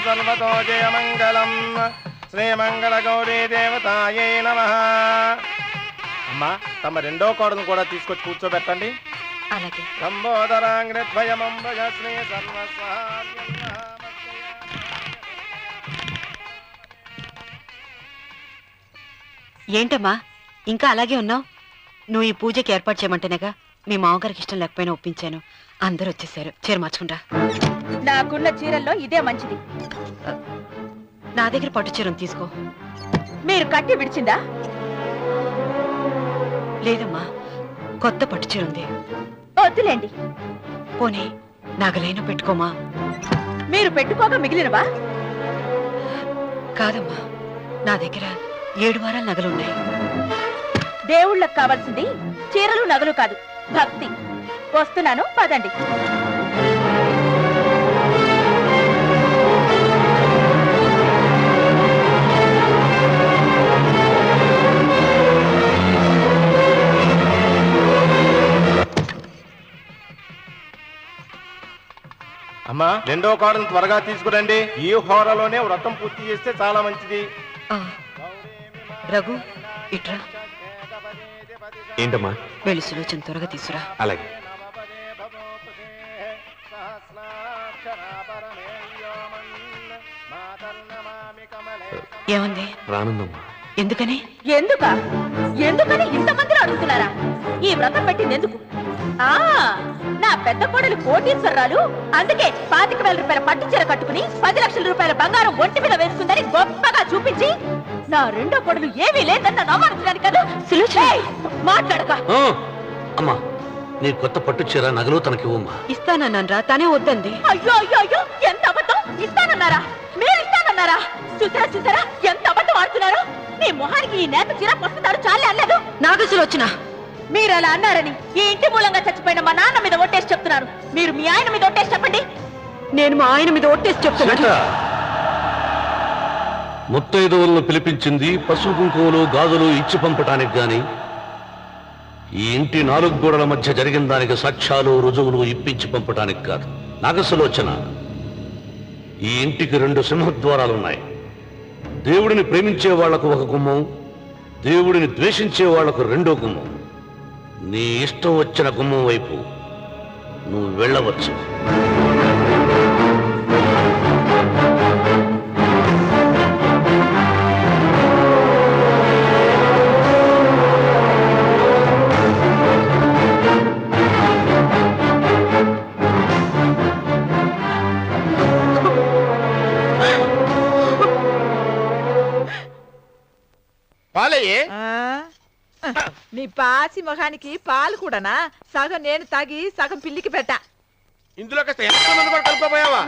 సర్వతో జయమంగళం శ్రీమంగళ గౌరీ దేవతాయై నమః. అమ్మా, తమ రెండో కోడను కూడా తీసుకొచ్చి కూర్చోబెట్టండి. అలాగే. ఏంటమ్మా ఇంకా అలాగే ఉన్నావు? నువ్వు ఈ పూజకి ఏర్పాటు చేయమంటేనేగా మీ మామగారికి ఇష్టం లేకపోయినా ఒప్పించాను. అందరూ వచ్చేసారు. చీర మార్చుకుంటా. నాకున్న చీరల్లో ఇదే మంచిది. నా దగ్గర పట్టు చీరను తీసుకో. మీరు కట్టి విడిచిందా? లేదమ్మా, కొత్త పట్టు చీర ఉంది. వద్దులేండి. పోనీ నగలైనా పెట్టుకోమా. మీరు పెట్టుకోక మిగిలినవా? కాదమ్మా, నా దగ్గర 7 వారాల నగలున్నాయి. దేవుళ్ళకు కావాల్సింది చీరలు నగలు కాదు, భక్తి. వస్తున్నాను, పదండి. అమ్మా, రెండో కోడను త్వరగా తీసుకురండి. ఈ హోరలోనే వ్రతం పూర్తి చేస్తే చాలా మంచిది. రఘు, ఇట్రా. ఏంటమ్మా? వెళ్ళి సులోచన త్వరగా తీసురా. అలాగే. ఏముంది? రానుందమ్మా. ఎందుకని? ఎందుకని ఇంతమందిని అడుగుతున్నారా? ఈ వ్రతం పెట్టింది ఎందుకు? నా పెద్ద కోడలు కోటీశ్వరరాలు, అందుకే 25,000 రూపాయల పట్టు చీర కట్టుకుని 10 లక్షల రూపాయల బంగారం ఒంటి మీద వేసుకుందని గొప్పగా చూపించి, నా రెండో కోడలు ఏమీ లేదన్న నమ్మడానికి కదా. మాట్లాడక. అమ్మా, నీ కొత్త పట్టు చీర నగలు తనకి ఇవ్వమ్మా. ఇస్తానన్నారా, తనే వద్దంది. అయ్యో అయ్యో అయ్యో, ఎంత అబద్ధం! ఇస్తానన్నారా? మీరు ఇస్తానన్నారా? చూసారా ఎంత అబద్ధం ఆడుతున్నారు? నీ మొహానికి ఈ నేత చీర వస్తున్నారు చాలే అనలేదు. నాగసులు వచ్చినా మీరు అలా అన్నారని ఈ ఇంటి మూలంగా చచ్చిపోయిన మా నాన్న మీద ఒట్టేసి చెప్తున్నారు. మీరు మీ ఆయన మీద ఒట్టేసి చెప్పండి. నేను మా ఆయన మీద ఒట్టేసి చెప్తున్నా. ముత్తైదువులను పిలిపించింది పసుపు కుంకుమలు గాజులు ఇచ్చి పంపటానికి గాని, ఈ ఇంటి 4 గోడల మధ్య జరిగిన దానికి సాక్ష్యాలు రుజువులు ఇప్పించి పంపటానికి కాదు. నాగసులోచన, ఈ ఇంటికి 2 సింహద్వారాలున్నాయి. దేవుడిని ప్రేమించే వాళ్లకు ఒక గుమ్మం, దేవుడిని ద్వేషించే వాళ్లకు 2వ గుమ్మం. నీ ఇష్టం వచ్చిన గుమ్మం వైపు నువ్వు వెళ్ళవచ్చు. నీ పాసి మొహానికి పాలు కూడానా? సగం నేను తాగి సగం పిల్లికి పెట్టా. ఇందులో కలుపుకోపోయావా?